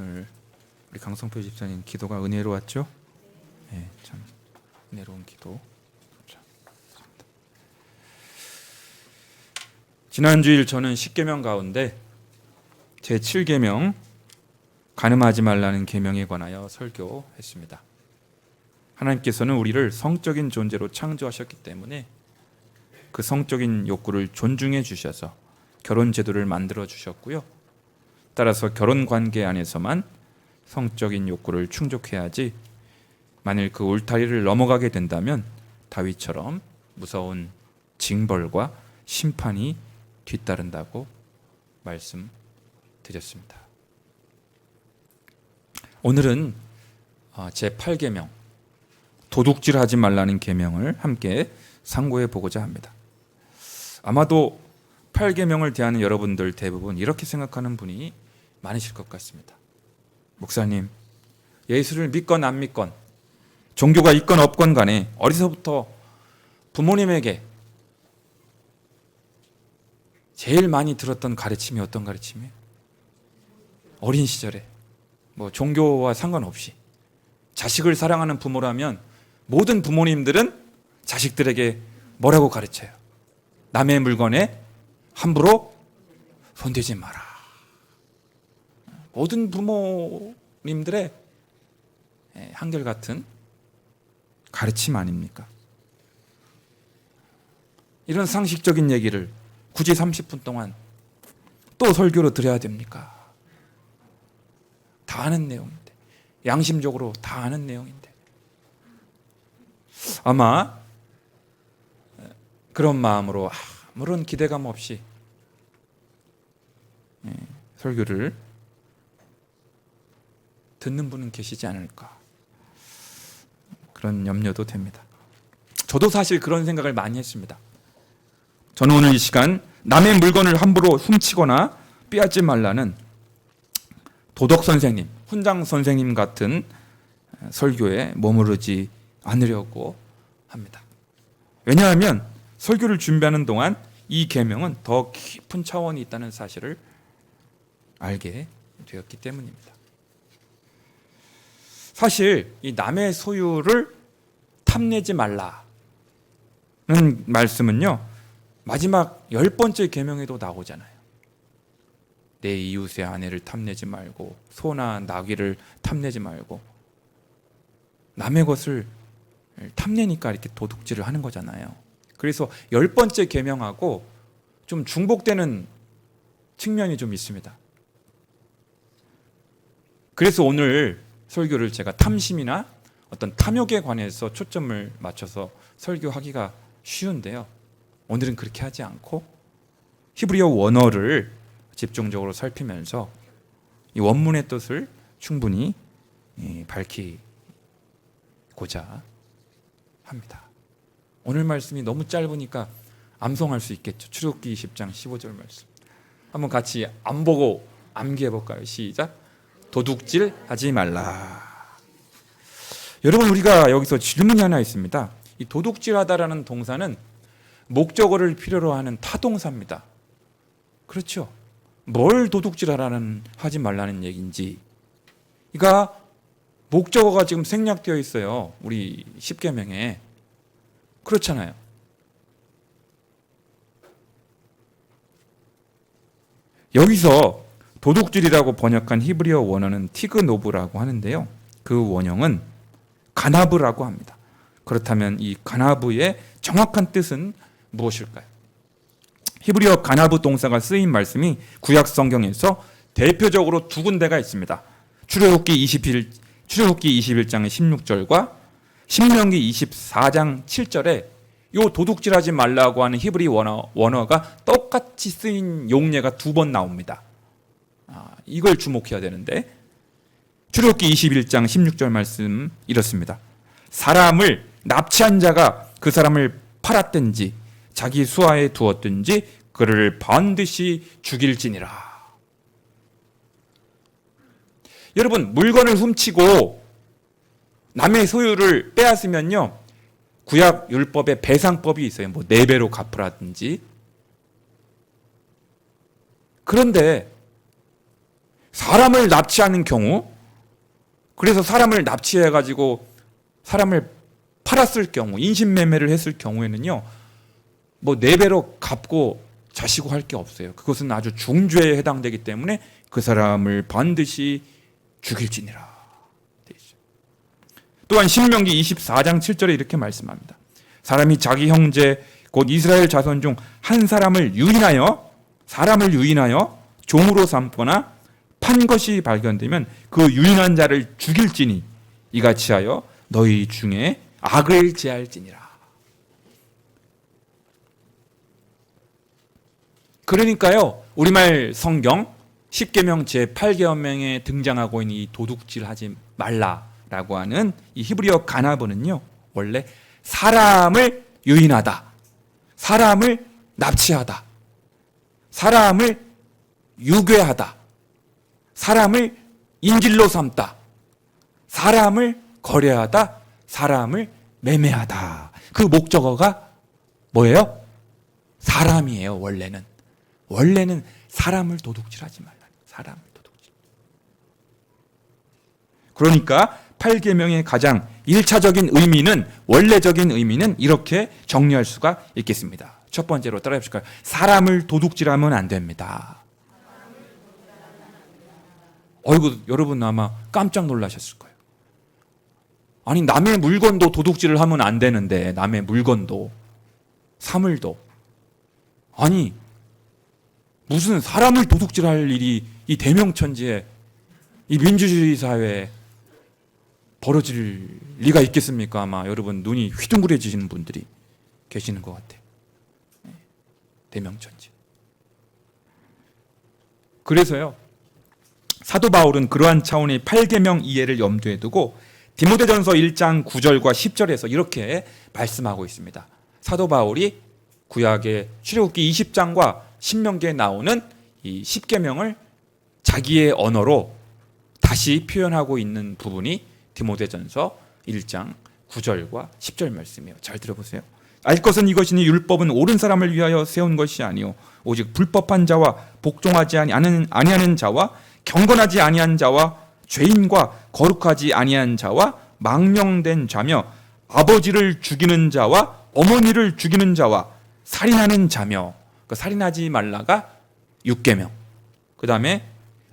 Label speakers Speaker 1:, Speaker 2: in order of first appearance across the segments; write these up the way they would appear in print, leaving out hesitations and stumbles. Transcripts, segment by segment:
Speaker 1: 오늘 우리 강성표 집사님 기도가 은혜로웠죠? 네, 참 은혜로운 기도. 지난주일 저는 10계명 가운데 제 7계명 간음하지 말라는 계명에 관하여 설교했습니다. 하나님께서는 우리를 성적인 존재로 창조하셨기 때문에 그 성적인 욕구를 존중해 주셔서 결혼 제도를 만들어 주셨고요. 따라서 결혼 관계 안에서만 성적인 욕구를 충족해야지 만일 그 울타리를 넘어가게 된다면 다윗처럼 무서운 징벌과 심판이 뒤따른다고 말씀드렸습니다. 오늘은 제 8계명 도둑질하지 말라는 계명을 함께 상고해 보고자 합니다. 아마도 8계명을 대하는 여러분들 대부분 이렇게 생각하는 분이 많으실 것 같습니다. 목사님, 예수를 믿건 안 믿건 종교가 있건 없건 간에 어디서부터 부모님에게 제일 많이 들었던 가르침이 어떤 가르침이에요? 어린 시절에 종교와 상관없이 자식을 사랑하는 부모라면 모든 부모님들은 자식들에게 뭐라고 가르쳐요? 남의 물건에 함부로 손대지 마라. 모든 부모님들의 한결같은 가르침 아닙니까? 이런 상식적인 얘기를 굳이 30분 동안 또 설교로 드려야 됩니까? 다 아는 내용인데, 양심적으로 다 아는 내용인데 아마 그런 마음으로 아무런 기대감 없이 설교를 듣는 분은 계시지 않을까, 그런 염려도 됩니다. 저도 사실 그런 생각을 많이 했습니다. 저는 오늘 이 시간 남의 물건을 함부로 훔치거나 빼앗지 말라는 도덕 선생님, 훈장 선생님 같은 설교에 머무르지 않으려고 합니다. 왜냐하면 설교를 준비하는 동안 이 계명은 더 깊은 차원이 있다는 사실을 알게 되었기 때문입니다. 사실 이 남의 소유를 탐내지 말라는 말씀은요, 마지막 10번째 계명에도 나오잖아요. 내 이웃의 아내를 탐내지 말고, 소나 나귀를 탐내지 말고. 남의 것을 탐내니까 이렇게 도둑질을 하는 거잖아요. 그래서 10번째 계명하고 좀 중복되는 측면이 좀 있습니다. 그래서 오늘 설교를 제가 탐심이나 어떤 탐욕에 관해서 초점을 맞춰서 설교하기가 쉬운데요, 오늘은 그렇게 하지 않고 히브리어 원어를 집중적으로 살피면서 이 원문의 뜻을 충분히 밝히고자 합니다. 오늘 말씀이 너무 짧으니까 암송할 수 있겠죠. 출애굽기 20장 15절 말씀 한번 같이 안 보고 암기해 볼까요? 시작. 도둑질 하지 말라. 여러분, 우리가 여기서 질문이 하나 있습니다. 이 도둑질하다라는 동사는 목적어를 필요로 하는 타동사입니다. 그렇죠? 뭘 하지 말라는 얘기인지, 그러니까 목적어가 지금 생략되어 있어요. 우리 10계명에. 그렇잖아요. 여기서 도둑질이라고 번역한 히브리어 원어는 티그노브라고 하는데요, 그 원형은 가나브라고 합니다. 그렇다면 이 가나브의 정확한 뜻은 무엇일까요? 히브리어 가나브 동사가 쓰인 말씀이 구약 성경에서 대표적으로 두 군데가 있습니다. 출애굽기 21장 16절과 신명기 24장 7절에 이 도둑질하지 말라고 하는 히브리 원어가 똑같이 쓰인 용례가 두 번 나옵니다. 이걸 주목해야 되는데, 출애굽기 21장 16절 말씀 이렇습니다. 사람을 납치한 자가 그 사람을 팔았든지 자기 수하에 두었든지 그를 반드시 죽일지니라. 여러분, 물건을 훔치고 남의 소유를 빼앗으면요, 구약 율법에 배상법이 있어요. 4배로 갚으라든지. 그런데 사람을 납치하는 경우, 그래서 사람을 납치해가지고 사람을 팔았을 경우, 인신매매를 했을 경우에는요, 뭐 4배로 갚고 자시고 할 게 없어요. 그것은 아주 중죄에 해당되기 때문에 그 사람을 반드시 죽일지니라. 또한 신명기 24장 7절에 이렇게 말씀합니다. 사람이 자기 형제 곧 이스라엘 자손 중 한 사람을 유인하여 종으로 삼거나 판 것이 발견되면 그 유인한 자를 죽일지니 이같이 하여 너희 중에 악을 제할지니라. 그러니까요, 우리말 성경 10계명 제8계명에 등장하고 있는 이 도둑질하지 말라라고 하는 이 히브리어 가나버는요, 원래 사람을 유인하다, 사람을 납치하다, 사람을 유괴하다, 사람을 인질로 삼다, 사람을 거래하다, 사람을 매매하다. 그 목적어가 뭐예요? 사람이에요. 원래는 사람을 도둑질하지 말라. 사람을 도둑질. 그러니까 8계명의 가장 1차적인 의미는, 원래적인 의미는 이렇게 정리할 수가 있겠습니다. 첫 번째로 따라해 보실까요? 사람을 도둑질하면 안 됩니다. 어이구, 여러분 아마 깜짝 놀라셨을 거예요. 아니, 남의 물건도 도둑질을 하면 안 되는데, 남의 물건도, 사물도. 아니, 무슨 사람을 도둑질할 일이 이 대명천지에, 이 민주주의 사회에 벌어질 리가 있겠습니까? 아마 여러분 눈이 휘둥그레지시는 분들이 계시는 것 같아요. 대명천지. 그래서요, 사도 바울은 그러한 차원의 8계명 이해를 염두에 두고 디모데전서 1장 9절과 10절에서 이렇게 말씀하고 있습니다. 사도 바울이 구약의 출애굽기 20장과 신명기에 나오는 이 10계명을 자기의 언어로 다시 표현하고 있는 부분이 디모데전서 1장 9절과 10절 말씀이에요. 잘 들어보세요. 알 것은 이것이니 율법은 옳은 사람을 위하여 세운 것이 아니요 오직 불법한 자와 복종하지 아니하는 자와 경건하지 아니한 자와 죄인과 거룩하지 아니한 자와 망령된 자며 아버지를 죽이는 자와 어머니를 죽이는 자와 살인하는 자며, 그 살인하지 말라가 6계명. 그 다음에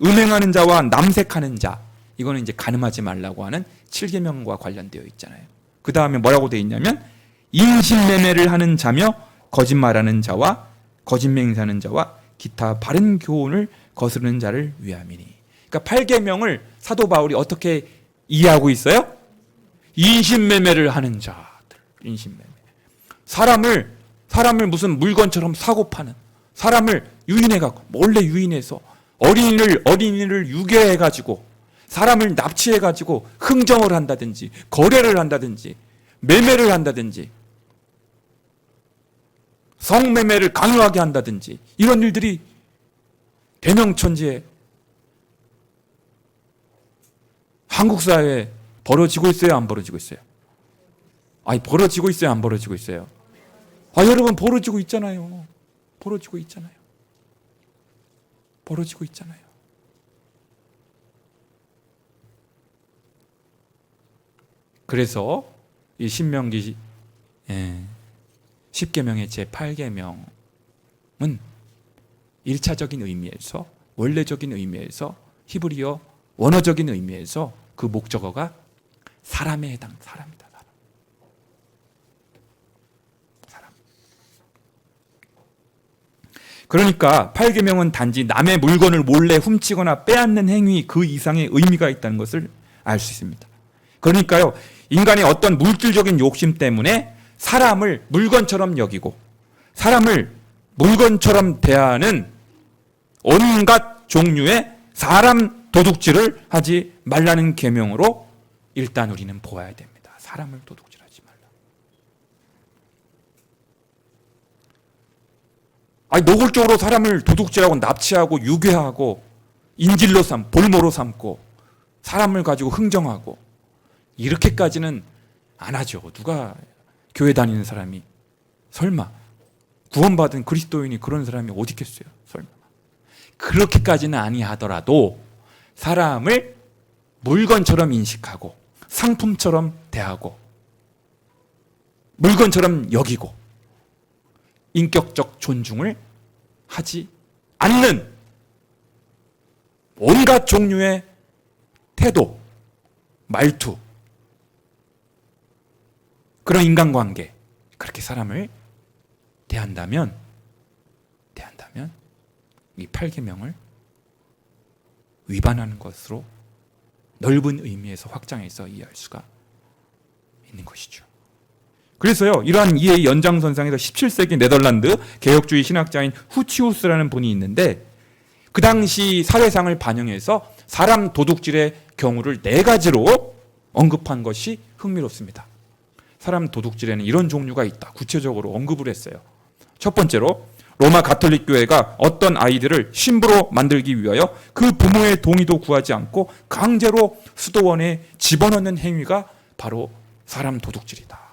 Speaker 1: 음행하는 자와 남색하는 자, 이거는 이제 간음하지 말라고 하는 7계명과 관련되어 있잖아요. 그 다음에 뭐라고 되어 있냐면 인신매매를 하는 자며 거짓말하는 자와 거짓맹세하는 자와 기타 바른 교훈을 거스르는 자를 위함이니. 그러니까 8계명을 사도 바울이 어떻게 이해하고 있어요? 인신매매를 하는 자들, 인신매매. 사람을 무슨 물건처럼 사고 파는, 사람을 유인해갖고, 몰래 유인해서 어린이를 유괴해가지고, 사람을 납치해가지고 흥정을 한다든지, 거래를 한다든지, 매매를 한다든지, 성매매를 강요하게 한다든지, 이런 일들이 대명천지에 한국 사회에 벌어지고 있어요, 안 벌어지고 있어요? 아니, 벌어지고 있어요, 안 벌어지고 있어요? 아, 여러분, 벌어지고 있잖아요. 벌어지고 있잖아요. 벌어지고 있잖아요. 그래서 이 신명기 10계명의 제8계명은 1차적인 의미에서, 원래적인 의미에서, 히브리어 원어적인 의미에서 그 목적어가 사람에 해당, 사람이다. 사람. 그러니까 8계명은 단지 남의 물건을 몰래 훔치거나 빼앗는 행위 그 이상의 의미가 있다는 것을 알 수 있습니다. 그러니까요, 인간의 어떤 물질적인 욕심 때문에 사람을 물건처럼 여기고 사람을 물건처럼 대하는 온갖 종류의 사람 도둑질을 하지 말라는 계명으로 일단 우리는 보아야 됩니다. 사람을 도둑질하지 말라. 아니, 노골적으로 사람을 도둑질하고 납치하고 유괴하고 인질로 볼모로 삼고 사람을 가지고 흥정하고 이렇게까지는 안 하죠. 누가 교회 다니는 사람이, 설마 구원받은 그리스도인이 그런 사람이 어디 있겠어요? 설마. 그렇게까지는 아니하더라도 사람을 물건처럼 인식하고 상품처럼 대하고 물건처럼 여기고 인격적 존중을 하지 않는 온갖 종류의 태도, 말투, 그런 인간관계, 그렇게 사람을 대한다면 이 8계명을 위반하는 것으로 넓은 의미에서 확장해서 이해할 수가 있는 것이죠. 그래서요, 이러한 이해의 연장선상에서 17세기 네덜란드 개혁주의 신학자인 후치우스라는 분이 있는데, 그 당시 사회상을 반영해서 사람 도둑질의 경우를 4가지로 언급한 것이 흥미롭습니다. 사람 도둑질에는 이런 종류가 있다, 구체적으로 언급을 했어요. 첫 번째로, 로마 가톨릭 교회가 어떤 아이들을 신부로 만들기 위하여 그 부모의 동의도 구하지 않고 강제로 수도원에 집어넣는 행위가 바로 사람 도둑질이다.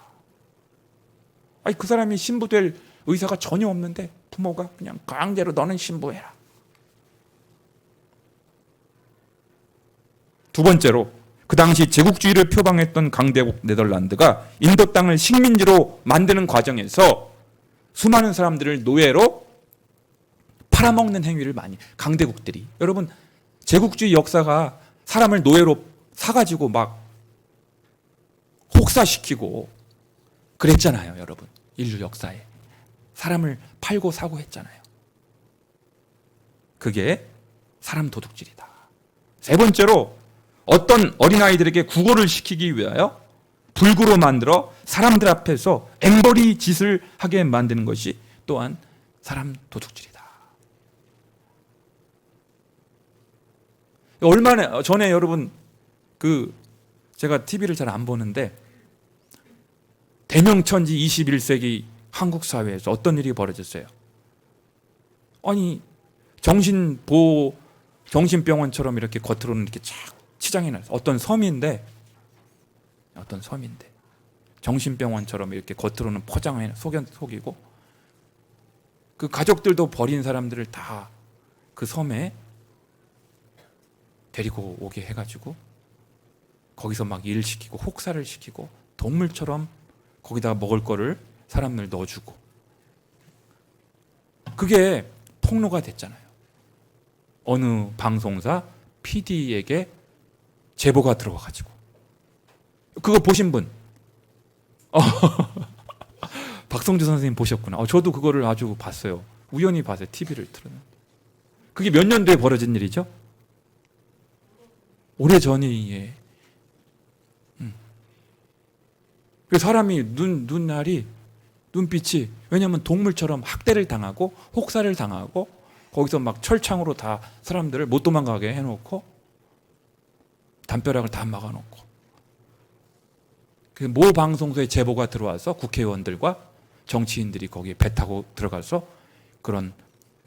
Speaker 1: 아니, 그 사람이 신부 될 의사가 전혀 없는데 부모가 그냥 강제로 너는 신부해라. 두 번째로, 그 당시 제국주의를 표방했던 강대국 네덜란드가 인도 땅을 식민지로 만드는 과정에서 수많은 사람들을 노예로 팔아먹는 행위를 많이, 강대국들이, 여러분 제국주의 역사가 사람을 노예로 사가지고 막 혹사시키고 그랬잖아요. 여러분, 인류 역사에 사람을 팔고 사고 했잖아요. 그게 사람 도둑질이다. 세 번째로, 어떤 어린아이들에게 구걸을 시키기 위하여 불구로 만들어 사람들 앞에서 앵벌이 짓을 하게 만드는 것이 또한 사람 도둑질이다. 얼마나 전에 여러분, 제가 TV를 잘 안 보는데 대명천지 21세기 한국 사회에서 어떤 일이 벌어졌어요? 아니, 정신병원처럼 이렇게 겉으로는 이렇게 쫙 치장해놨어요. 어떤 섬인데 정신병원처럼 이렇게 겉으로는 포장해 속이고, 그 가족들도 버린 사람들을 다 그 섬에 데리고 오게 해가지고 거기서 막 일을 시키고 혹사를 시키고 동물처럼 거기다가 먹을 거를 사람들 넣어주고, 그게 폭로가 됐잖아요. 어느 방송사 PD에게 제보가 들어와가지고. 그거 보신 분? 박성주 선생님 보셨구나. 저도 그거를 아주 봤어요. 우연히 봤어요. TV를 틀었는데. 그게 몇 년도에 벌어진 일이죠? 오래전이에요. 그 사람이 눈빛이, 왜냐하면 동물처럼 학대를 당하고 혹사를 당하고 거기서 막 철창으로 다 사람들을 못 도망가게 해놓고 담벼락을 다 막아놓고, 그 모 방송소에 제보가 들어와서 국회의원들과 정치인들이 거기에 배 타고 들어가서 그런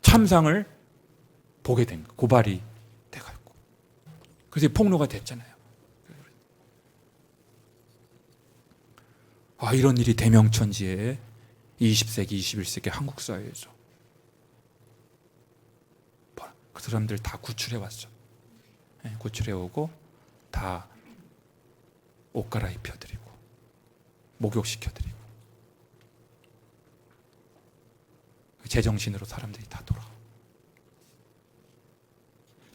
Speaker 1: 참상을 보게 된 거, 고발이 돼가지고, 그래서 폭로가 됐잖아요. 이런 일이 대명천지에 20세기, 21세기 한국 사회에서 그 사람들 다 구출해 왔어. 구출해 오고 다 옷 갈아입혀드리고 목욕시켜드리고 제정신으로 사람들이 다 돌아와.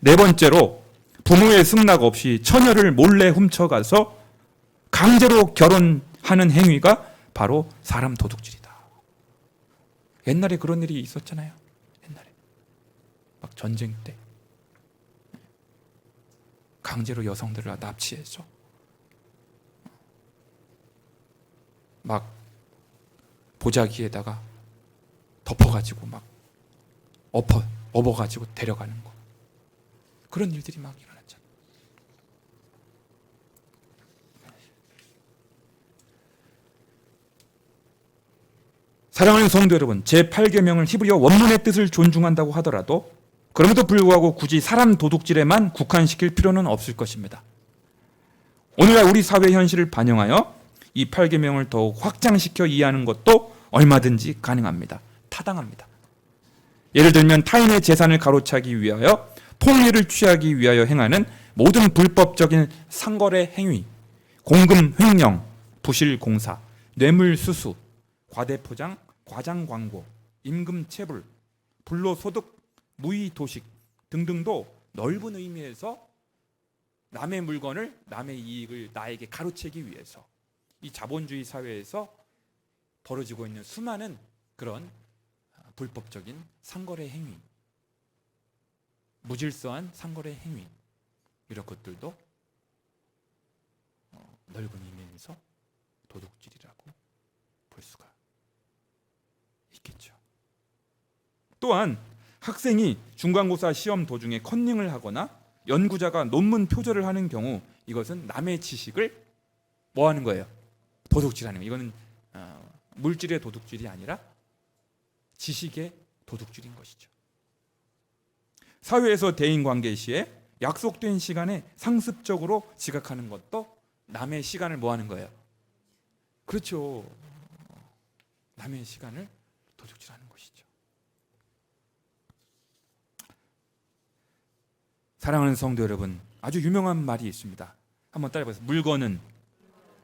Speaker 1: 네 번째로, 부모의 승낙 없이 처녀를 몰래 훔쳐가서 강제로 결혼하는 행위가 바로 사람 도둑질이다. 옛날에 그런 일이 있었잖아요. 옛날에 막 전쟁 때 강제로 여성들을 납치해서 막 보자기에다가 덮어가지고 막 업어가지고 데려가는 거, 그런 일들이 막 일어났잖아요. 사랑하는 성도 여러분, 제8계명을 히브리어 원문의 뜻을 존중한다고 하더라도 그럼에도 불구하고 굳이 사람 도둑질에만 국한시킬 필요는 없을 것입니다. 오늘날 우리 사회 현실을 반영하여 이 8계명을 더욱 확장시켜 이해하는 것도 얼마든지 가능합니다. 타당합니다. 예를 들면 타인의 재산을 가로차기 위하여 통일을 취하기 위하여 행하는 모든 불법적인 상거래 행위, 공금 횡령, 부실 공사, 뇌물 수수, 과대 포장, 과장 광고, 임금 체불, 불로소득, 무의 도식 등등도 넓은 의미에서 남의 물건을, 남의 이익을 나에게 가로채기 위해서 이 자본주의 사회에서 벌어지고 있는 수많은 그런 불법적인 상거래 행위, 무질서한 상거래 행위, 이런 것들도 넓은 의미에서 도둑질이라고 볼 수가 있겠죠. 또한 학생이 중간고사 시험 도중에 컨닝을 하거나 연구자가 논문 표절을 하는 경우, 이것은 남의 지식을 뭐 하는 거예요? 도둑질하는 거예요. 이거는 물질의 도둑질이 아니라 지식의 도둑질인 것이죠. 사회에서 대인관계 시에 약속된 시간에 상습적으로 지각하는 것도 남의 시간을 뭐 하는 거예요? 그렇죠. 남의 시간을 도둑질하는 것이죠. 사랑하는 성도 여러분, 아주 유명한 말이 있습니다. 한번 따라해보세요. 물건은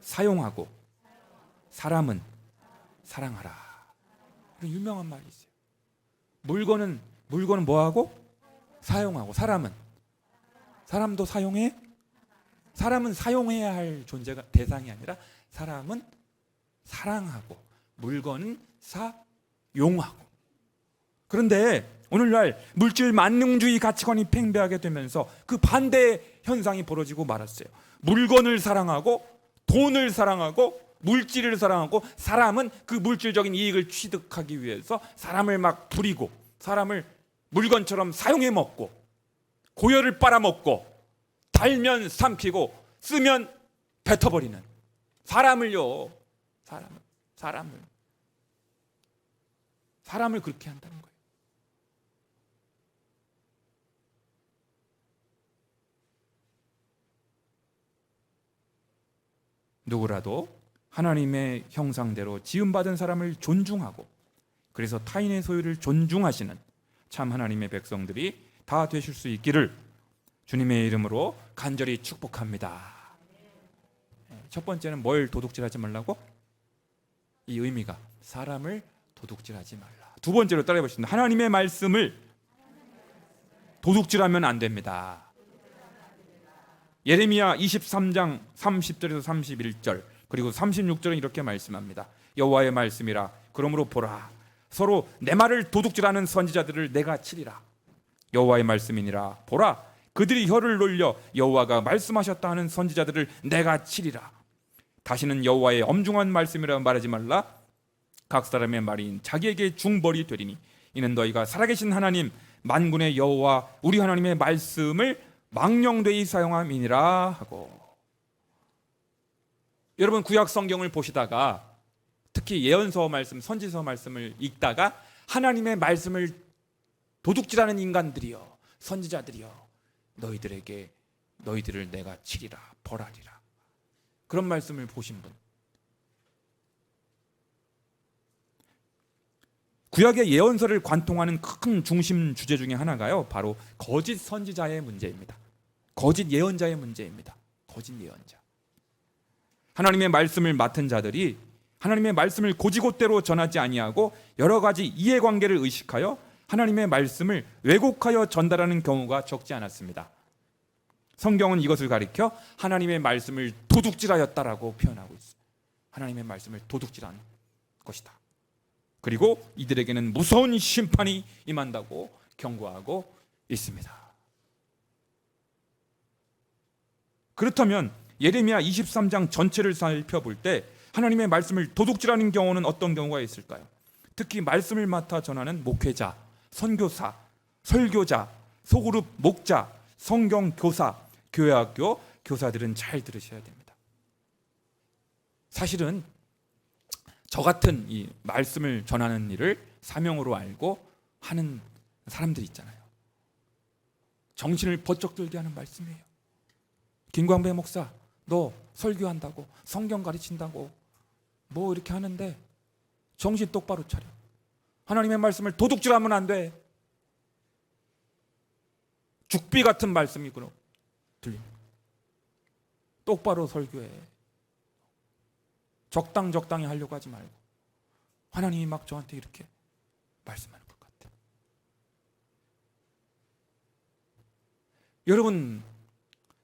Speaker 1: 사용하고 사람은 사랑하라. 그런 유명한 말이 있어요. 물건은 뭐하고? 사용하고. 사람도 사용해? 사람은 사용해야 할 존재가 대상이 아니라 사람은 사랑하고, 물건은 사용하고. 그런데 오늘날 물질 만능주의 가치관이 팽배하게 되면서 그 반대 현상이 벌어지고 말았어요. 물건을 사랑하고 돈을 사랑하고 물질을 사랑하고, 사람은 그 물질적인 이익을 취득하기 위해서 사람을 막 부리고, 사람을 물건처럼 사용해 먹고, 고열을 빨아먹고, 달면 삼키고 쓰면 뱉어버리는 사람을요. 사람을 그렇게 한다는 거예요. 누구라도 하나님의 형상대로 지음받은 사람을 존중하고, 그래서 타인의 소유를 존중하시는 참 하나님의 백성들이 다 되실 수 있기를 주님의 이름으로 간절히 축복합니다. 첫 번째는 뭘 도둑질하지 말라고? 이 의미가 사람을 도둑질하지 말라. 두 번째로 따라해 보십니다. 하나님의 말씀을 도둑질하면 안 됩니다. 예레미야 23장 30절에서 31절 그리고 36절은 이렇게 말씀합니다. 여호와의 말씀이라. 그러므로 보라, 서로 내 말을 도둑질하는 선지자들을 내가 치리라. 여호와의 말씀이니라. 보라, 그들이 혀를 놀려 여호와가 말씀하셨다 하는 선지자들을 내가 치리라. 다시는 여호와의 엄중한 말씀이라 말하지 말라. 각 사람의 말인 자기에게 중벌이 되리니 이는 너희가 살아계신 하나님 만군의 여호와 우리 하나님의 말씀을 망령되이 사용함이니라 하고. 여러분, 구약 성경을 보시다가 특히 예언서 말씀, 선지서 말씀을 읽다가 하나님의 말씀을 도둑질하는 인간들이여, 선지자들이여, 너희들을 내가 치리라, 벌하리라, 그런 말씀을 보신 분. 구약의 예언서를 관통하는 큰 중심 주제 중에 하나가요, 바로 거짓 선지자의 문제입니다. 거짓 예언자의 문제입니다. 거짓 예언자. 하나님의 말씀을 맡은 자들이 하나님의 말씀을 곧이곧대로 전하지 아니하고 여러 가지 이해관계를 의식하여 하나님의 말씀을 왜곡하여 전달하는 경우가 적지 않았습니다. 성경은 이것을 가리켜 하나님의 말씀을 도둑질하였다라고 표현하고 있어요. 하나님의 말씀을 도둑질한 것이다. 그리고 이들에게는 무서운 심판이 임한다고 경고하고 있습니다. 그렇다면 예레미야 23장 전체를 살펴볼 때 하나님의 말씀을 도둑질하는 경우는 어떤 경우가 있을까요? 특히 말씀을 맡아 전하는 목회자, 선교사, 설교자, 소그룹 목자, 성경교사, 교회학교 교사들은 잘 들으셔야 됩니다. 사실은 저 같은 이 말씀을 전하는 일을 사명으로 알고 하는 사람들 있잖아요. 정신을 번쩍 들게 하는 말씀이에요. 김광배 목사, 너 설교한다고, 성경 가르친다고 뭐 이렇게 하는데 정신 똑바로 차려. 하나님의 말씀을 도둑질하면 안 돼. 죽비 같은 말씀이 들립니다. 똑바로 설교해. 적당히 하려고 하지 말고 하나님이 막 저한테 이렇게 말씀하는 것 같아요. 여러분,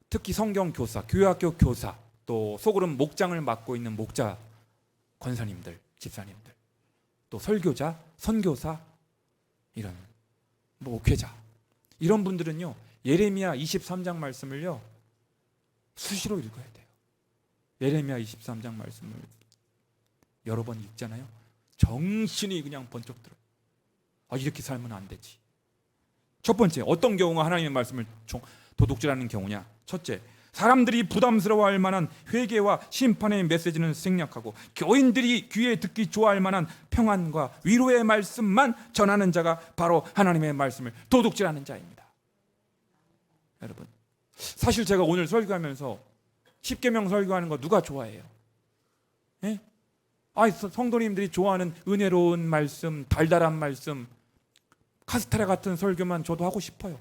Speaker 1: 특히 성경 교사, 교회학교 교사, 또 속으로는 목장을 맡고 있는 목자, 권사님들, 집사님들, 또 설교자, 선교사, 이런 목회자, 이런 분들은요, 예레미야 23장 말씀을요 수시로 읽어야 돼요. 예레미야 23장 말씀을 여러 번 읽잖아요. 정신이 그냥 번쩍 들어요. 이렇게 살면 안 되지. 첫 번째, 어떤 경우가 하나님의 말씀을 도둑질하는 경우냐? 첫째, 사람들이 부담스러워할 만한 회개와 심판의 메시지는 생략하고 교인들이 귀에 듣기 좋아할 만한 평안과 위로의 말씀만 전하는 자가 바로 하나님의 말씀을 도둑질하는 자입니다. 여러분, 사실 제가 오늘 설교하면서 십계명 설교하는 거 누가 좋아해요? 예? 성도님들이 좋아하는 은혜로운 말씀, 달달한 말씀, 카스테라 같은 설교만 저도 하고 싶어요.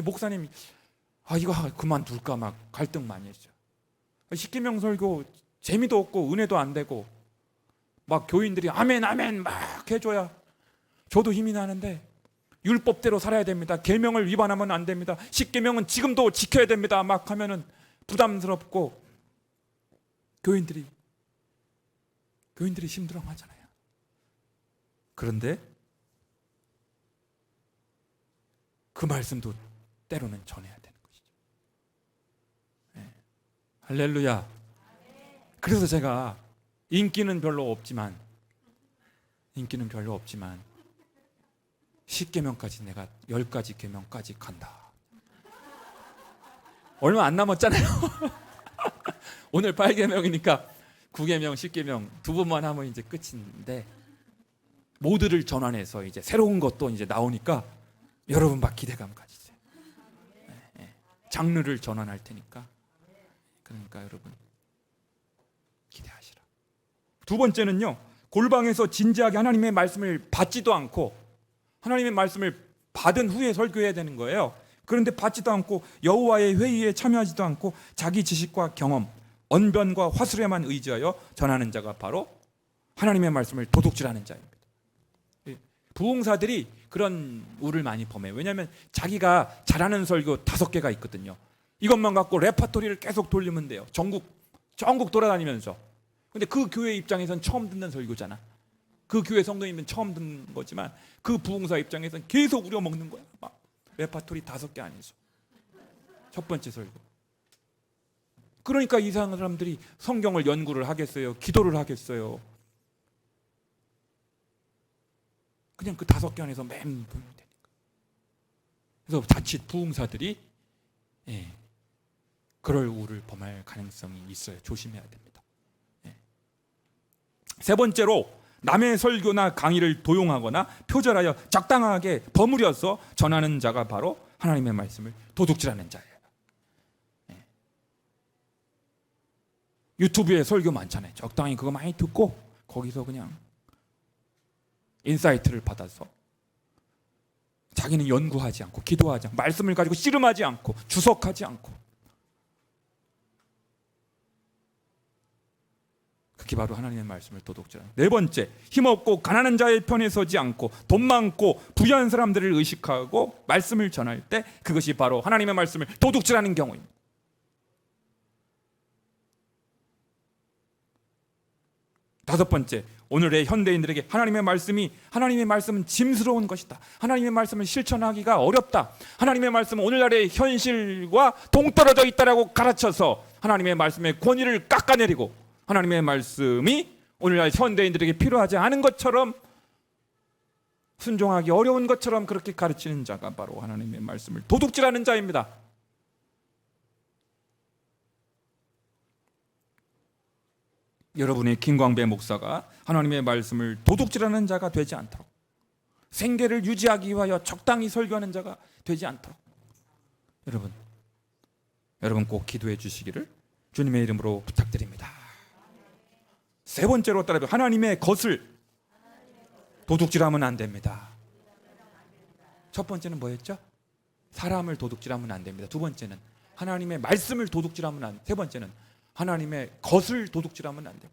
Speaker 1: 목사님이 이거 그만둘까 막 갈등 많이 했죠. 십계명 설교 재미도 없고 은혜도 안 되고 막 교인들이 아멘 아멘 막 해줘야 저도 힘이 나는데, 율법대로 살아야 됩니다. 계명을 위반하면 안 됩니다. 십계명은 지금도 지켜야 됩니다. 막 하면은 부담스럽고 교인들이 힘들어하잖아요. 그런데 그 말씀도 때로는 전해야 되는 것이죠. 네. 할렐루야. 그래서 제가 인기는 별로 없지만 십계명까지 내가 10가지 계명까지 간다. 얼마 안 남았잖아요. 오늘 8계명이니까 9계명, 10계명 두 번만 하면 이제 끝인데, 모두를 전환해서 이제 새로운 것도 이제 나오니까 여러분 막 기대감 가지세요. 장르를 전환할 테니까. 그러니까 여러분 기대하시라. 두 번째는요, 골방에서 진지하게 하나님의 말씀을 받지도 않고 하나님의 말씀을 받은 후에 설교해야 되는 거예요. 그런데 받지도 않고 여호와의 회의에 참여하지도 않고 자기 지식과 경험, 언변과 화술에만 의지하여 전하는 자가 바로 하나님의 말씀을 도둑질하는 자입니다. 부흥사들이 그런 우를 많이 범해요. 왜냐하면 자기가 잘하는 설교 5개가 있거든요. 이것만 갖고 레퍼토리를 계속 돌리면 돼요. 전국 돌아다니면서. 근데 그 교회 입장에선 처음 듣는 설교잖아. 그 교회 성도님은 처음 듣는 거지만 그 부흥사 입장에선 계속 우려먹는 거야. 막 레퍼토리 5개 안에서 첫 번째 설교. 그러니까 이상한 사람들이 성경을 연구를 하겠어요? 기도를 하겠어요? 그냥 그 5개 안에서 맨 보면 되니까. 그래서 자칫 부흥사들이 그럴 우를 범할 가능성이 있어요. 조심해야 됩니다. 세 번째로, 남의 설교나 강의를 도용하거나 표절하여 적당하게 버무려서 전하는 자가 바로 하나님의 말씀을 도둑질하는 자예요. 유튜브에 설교 많잖아요. 적당히 그거 많이 듣고 거기서 그냥 인사이트를 받아서 자기는 연구하지 않고 기도하지 않고 말씀을 가지고 씨름하지 않고 주석하지 않고, 그게 바로 하나님의 말씀을 도둑질하는. 네 번째, 힘없고 가난한 자의 편에 서지 않고 돈 많고 부유한 사람들을 의식하고 말씀을 전할 때 그것이 바로 하나님의 말씀을 도둑질하는 경우입니다. 다섯 번째, 오늘의 현대인들에게 하나님의 말씀은 짐스러운 것이다. 하나님의 말씀을 실천하기가 어렵다. 하나님의 말씀은 오늘날의 현실과 동떨어져 있다라고 가르쳐서 하나님의 말씀의 권위를 깎아내리고 하나님의 말씀이 오늘날 현대인들에게 필요하지 않은 것처럼, 순종하기 어려운 것처럼 그렇게 가르치는 자가 바로 하나님의 말씀을 도둑질하는 자입니다. 여러분의 김광배 목사가 하나님의 말씀을 도둑질하는 자가 되지 않도록, 생계를 유지하기 위하여 적당히 설교하는 자가 되지 않도록 여러분 꼭 기도해 주시기를 주님의 이름으로 부탁드립니다. 세 번째로 따라서 하나님의 것을 도둑질하면 안 됩니다. 첫 번째는 뭐였죠? 사람을 도둑질하면 안 됩니다. 두 번째는 하나님의 말씀을 도둑질하면 안, 세 번째는 하나님의 것을 도둑질하면 안 돼요.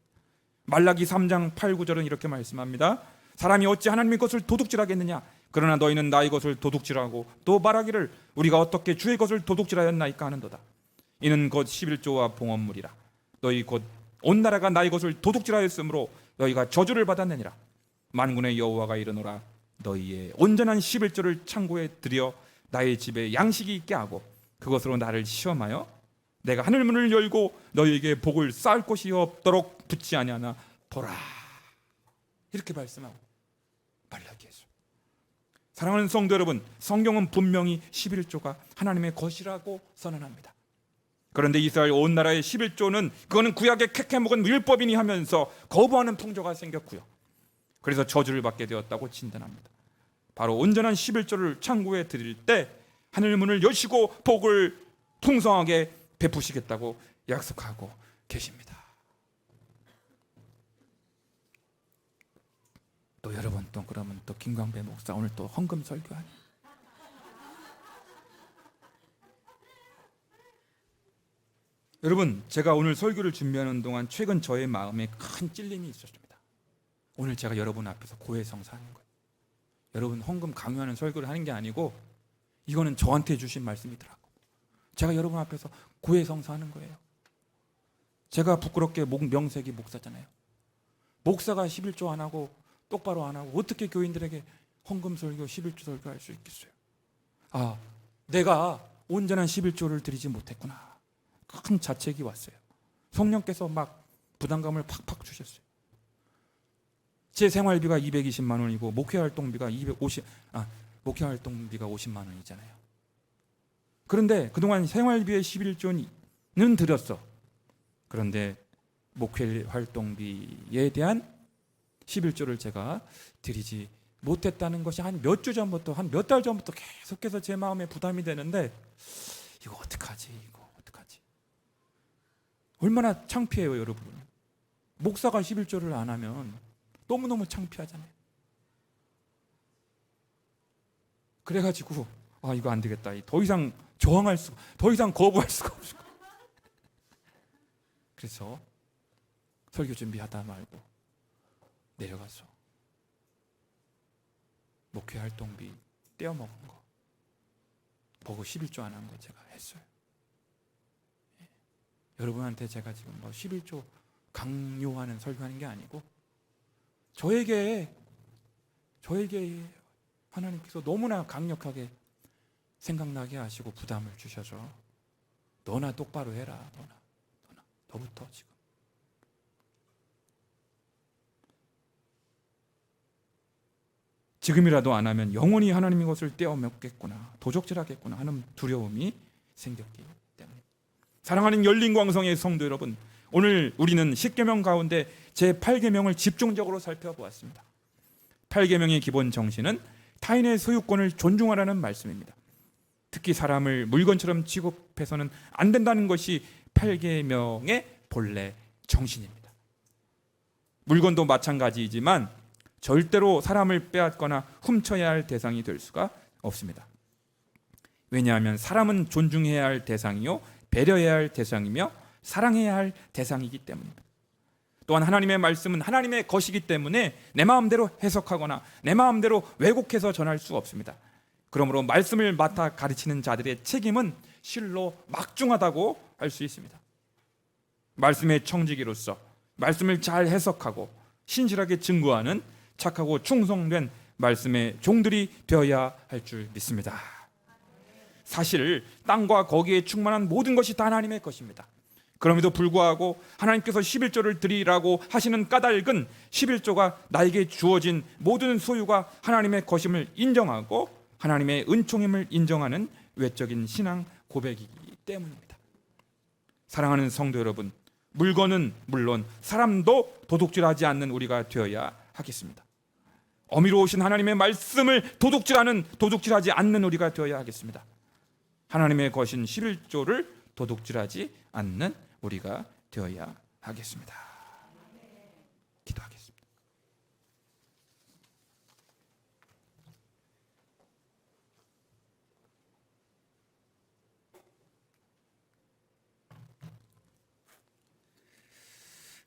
Speaker 1: 말라기 3장 8, 9절은 이렇게 말씀합니다. 사람이 어찌 하나님의 것을 도둑질하겠느냐? 그러나 너희는 나의 것을 도둑질하고 또 말하기를 우리가 어떻게 주의 것을 도둑질하였나이까 하는도다. 이는 곧 11조와 봉헌물이라. 너희 곧 온 나라가 나의 것을 도둑질하였으므로 너희가 저주를 받았느니라. 만군의 여호와가 이르노라. 너희의 온전한 11조를 창고에 들여 나의 집에 양식이 있게 하고 그것으로 나를 시험하여 내가 하늘문을 열고 너희에게 복을 쌓을 곳이 없도록 붙지 아니하나 보라. 이렇게 말씀하고 말라기에서. 사랑하는 성도 여러분, 성경은 분명히 11조가 하나님의 것이라고 선언합니다. 그런데 이스라엘 온 나라의 11조는 그거는 구약의 캐캐 먹은 율법이니 하면서 거부하는 풍조가 생겼고요. 그래서 저주를 받게 되었다고 진단합니다. 바로 온전한 11조를 창고에 드릴 때 하늘문을 여시고 복을 풍성하게 베푸시겠다고 약속하고 계십니다. 또 여러분, 또 그러면 또 김광배 목사 오늘 또 헌금 설교하니? 여러분, 제가 오늘 설교를 준비하는 동안 최근 저의 마음에 큰 찔림이 있었습니다. 오늘 제가 여러분 앞에서 고해성사하는 거예요. 여러분 헌금 강요하는 설교를 하는 게 아니고 이거는 저한테 주신 말씀이더라고. 제가 여러분 앞에서 고해성사하는 거예요. 제가 부끄럽게 명색이 목사잖아요. 목사가 11조 안 하고 똑바로 안 하고 어떻게 교인들에게 헌금 설교, 11조 설교할 수 있겠어요? 아, 내가 온전한 11조를 드리지 못했구나. 큰 자책이 왔어요. 성령께서 막 부담감을 팍팍 주셨어요. 제 생활비가 220만 원이고 목회활동비가 50만 원이잖아요. 그런데 그동안 생활비의 11조는 드렸어. 그런데 목회활동비에 대한 11조를 제가 드리지 못했다는 것이 한 몇 주 전부터, 한 몇 달 전부터 계속해서 제 마음에 부담이 되는데 이거 어떡하지? 얼마나 창피해요, 여러분. 목사가 11조를 안 하면 너무너무 창피하잖아요. 그래가지고 이거 안 되겠다. 더 이상 더 이상 거부할 수가 없어. 그래서 설교 준비하다 말고 내려가서 목회 활동비 떼어먹은 거 보고 11조 안 한 거 제가 했어요. 여러분한테 제가 지금 11조 강요하는 설교하는 게 아니고 저에게 하나님께서 너무나 강력하게 생각나게 하시고 부담을 주셔서 너나 똑바로 해라. 너부터 지금. 지금이라도 안 하면 영원히 하나님의 것을 떼어먹겠구나, 도적질하겠구나 하는 두려움이 생겼기 때문에. 사랑하는 열린광성의 성도 여러분, 오늘 우리는 10계명 가운데 제8계명을 집중적으로 살펴보았습니다. 8계명의 기본 정신은 타인의 소유권을 존중하라는 말씀입니다. 특히 사람을 물건처럼 취급해서는 안 된다는 것이 8계명의 본래 정신입니다. 물건도 마찬가지이지만 절대로 사람을 빼앗거나 훔쳐야 할 대상이 될 수가 없습니다. 왜냐하면 사람은 존중해야 할 대상이요, 배려해야 할 대상이며 사랑해야 할 대상이기 때문입니다. 또한 하나님의 말씀은 하나님의 것이기 때문에 내 마음대로 해석하거나 내 마음대로 왜곡해서 전할 수가 없습니다. 그러므로 말씀을 맡아 가르치는 자들의 책임은 실로 막중하다고 할 수 있습니다. 말씀의 청지기로서 말씀을 잘 해석하고 신실하게 증거하는 착하고 충성된 말씀의 종들이 되어야 할 줄 믿습니다. 사실 땅과 거기에 충만한 모든 것이 다 하나님의 것입니다. 그럼에도 불구하고 하나님께서 11조를 드리라고 하시는 까닭은 11조가 나에게 주어진 모든 소유가 하나님의 것임을 인정하고 하나님의 은총임을 인정하는 외적인 신앙 고백이기 때문입니다. 사랑하는 성도 여러분, 물건은 물론 사람도 도둑질하지 않는 우리가 되어야 하겠습니다. 어미로우신 하나님의 말씀을 도둑질하지 않는 우리가 되어야 하겠습니다. 하나님의 것인 11조를 도둑질하지 않는 우리가 되어야 하겠습니다. 기도하겠습니다.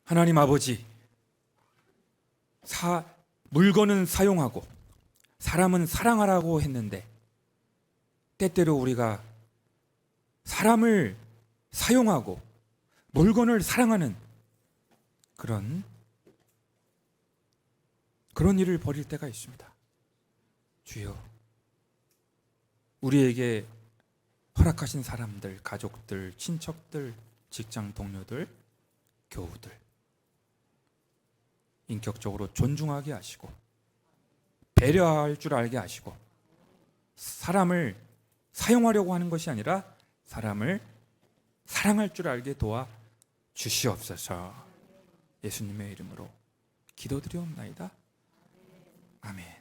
Speaker 1: 하나님 아버지, 물건은 사용하고 사람은 사랑하라고 했는데 때때로 우리가 사람을 사용하고 물건을 사랑하는 그런 일을 벌일 때가 있습니다. 주여, 우리에게 허락하신 사람들, 가족들, 친척들, 직장 동료들, 교우들 인격적으로 존중하게 하시고 배려할 줄 알게 하시고 사람을 사용하려고 하는 것이 아니라 사람을 사랑할 줄 알게 도와 주시옵소서. 예수님의 이름으로 기도드리옵나이다. 아멘.